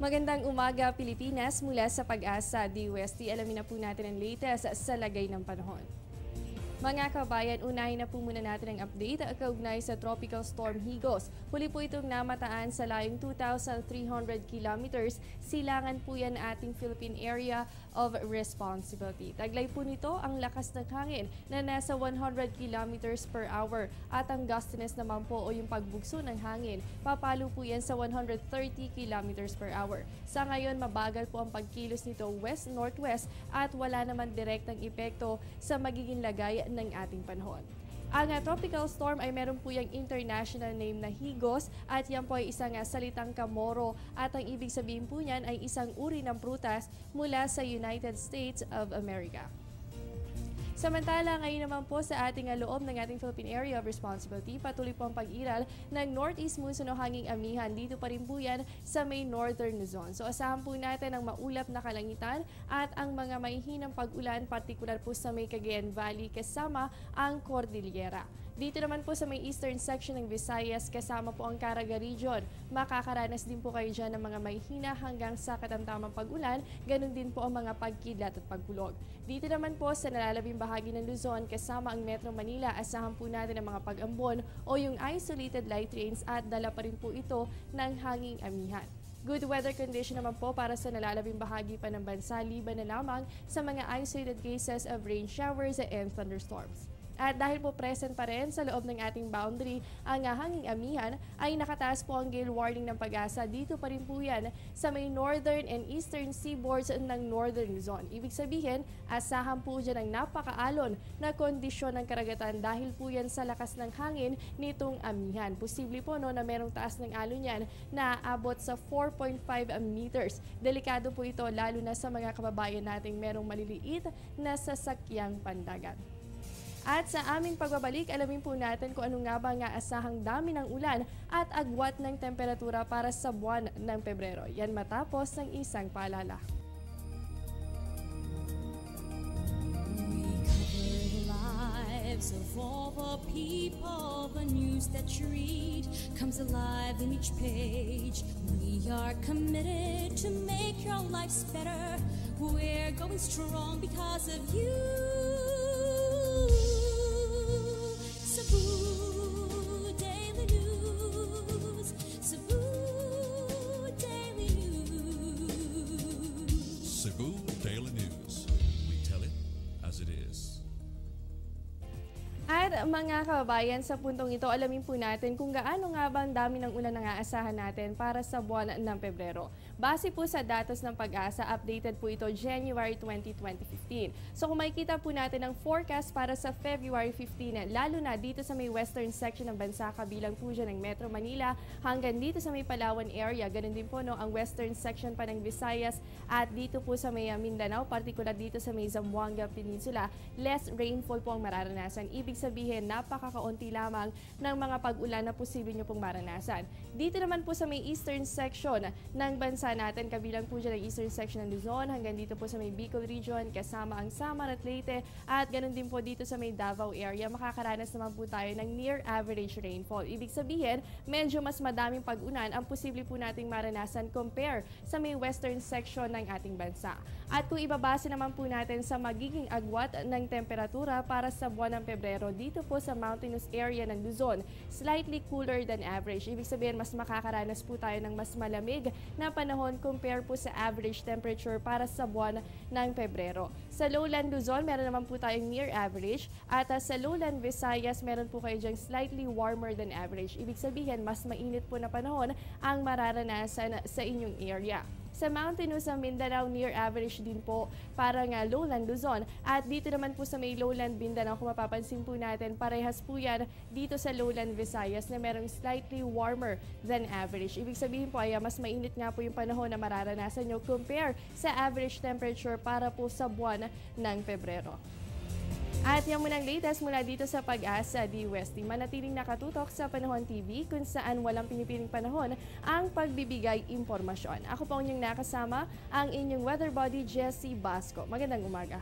Magandang umaga Pilipinas mula sa Pag-asa DWST. Alamin na po natin ang latest sa lagay ng panahon. Mga kabayan, unahin na po muna natin ang update kaugnay sa Tropical Storm Higos. Huli po itong namataan sa layong 2,300 kilometers. Silangan po yan ating Philippine Area of Responsibility. Taglay po nito ang lakas ng hangin na nasa 100 kilometers per hour at ang gustiness naman po o yung pagbugso ng hangin, papalo po yan sa 130 kilometers per hour. Sa ngayon, mabagal po ang pagkilos nito west-northwest at wala naman direktang epekto sa magiging lagay ng ating panahon. Ang tropical storm ay meron po yung international name na Higos at yan po ay isang salitang Kamoro at ang ibig sabihin po niyan ay isang uri ng prutas mula sa United States of America. Samantala, ngayon naman po sa ating loob ng ating Philippine Area of Responsibility, patuloy po ang pag-iral ng northeast monsoon o hanging amihan. Dito pa rin po yan sa may northern Luzon. So asahan po natin ang maulap na kalangitan at ang mga mahihinang pag-ulan, partikular po sa may Cagayan Valley kasama ang Cordillera. Dito naman po sa may eastern section ng Visayas kasama po ang Caraga Region. Makakaranas din po kayo dyan ng mga mahihina hanggang sa katamtamang pag-ulan, ganun din po ang mga pagkidlat at pagkulog. Dito naman po sa nalalabing bahagi ng Luzon kasama ang Metro Manila, asahan po natin ang mga pag-ambon o yung isolated light rains at dala pa rin po ito ng hanging amihan. Good weather condition naman po para sa nalalabing bahagi pa ng bansa, liban na lamang sa mga isolated cases of rain showers and thunderstorms. At dahil po present pa rin sa loob ng ating boundary ang hanging amihan, ay nakataas po ang gale warning ng Pag-asa. Dito pa rin po yan sa may northern and eastern seaboards ng northern Luzon. Ibig sabihin, asahan po dyan ang napakaalon na kondisyon ng karagatan dahil po yan sa lakas ng hangin nitong amihan. Posible po na merong taas ng alon yan na aabot sa 4.5 meters. Delikado po ito lalo na sa mga kababayan nating merong maliliit na sasakyang pandagat. At sa aming pagbabalik, alamin po natin kung ano nga ba ang aasahang dami ng ulan at agwat ng temperatura para sa buwan ng Pebrero. Yan matapos ng isang paalala. Of all the people, the news that you read comes alive in each page. We are committed to make your lives better. We're going strong because of you. Cebu Daily News. Cebu Daily News. Cebu Daily News. We tell it as it is. At mga kababayan, sa puntong ito, alamin po natin kung gaano nga ba ang dami ng ulan na aasahan natin para sa buwan ng Pebrero. Base po sa datos ng Pag-asa, updated po ito January 20, 2015. So kung makikita po natin ang forecast para sa February 15, lalo na dito sa may western section ng bansa, kabilang po dyan ng Metro Manila, hanggang dito sa may Palawan area, ganun din po ang western section pa ng Visayas at dito po sa may Mindanao, partikular dito sa may Zamboanga Peninsula, less rainfall po ang mararanasan. Ibig sabihin, napakakaunti lamang ng mga pag-ulan na posible nyo pong maranasan. Dito naman po sa may eastern section ng bansa natin, kabilang po dyan ang eastern section ng Luzon, hanggang dito po sa may Bicol region, kasama ang Samar at Leyte, at ganun din po dito sa may Davao area, makakaranas naman po tayo ng near average rainfall. Ibig sabihin, medyo mas madaming pag-ulan ang posible po nating maranasan compare sa may western section ng ating bansa. At kung ibabase naman po natin sa magiging agwat ng temperatura para sa buwan ng Pebrero, dito po sa mountainous area ng Luzon, slightly cooler than average. Ibig sabihin, mas makakaranas po tayo ng mas malamig na panahon compare po sa average temperature para sa buwan ng Pebrero. Sa lowland Luzon, meron naman po tayong near average at sa lowland Visayas, meron po kayo diyang slightly warmer than average. Ibig sabihin, mas mainit po na panahon ang mararanasan sa inyong area. Sa mountainous sa Mindanao, near average din po parang lowland Luzon. At dito naman po sa may lowland Mindanao, kung mapapansin po natin, parehas po yan dito sa lowland Visayas na merong slightly warmer than average. Ibig sabihin po ay mas mainit nga po yung panahon na mararanasan nyo compare sa average temperature para po sa buwan ng Pebrero. At yan muna ang latest mula dito sa Pag-asa DWST. Manatiling nakatutok sa Panahon TV kung saan walang pinipiling panahon ang pagbibigay impormasyon. Ako po ang inyong nakasama, ang inyong weather body, Jessie Basco. Magandang umaga.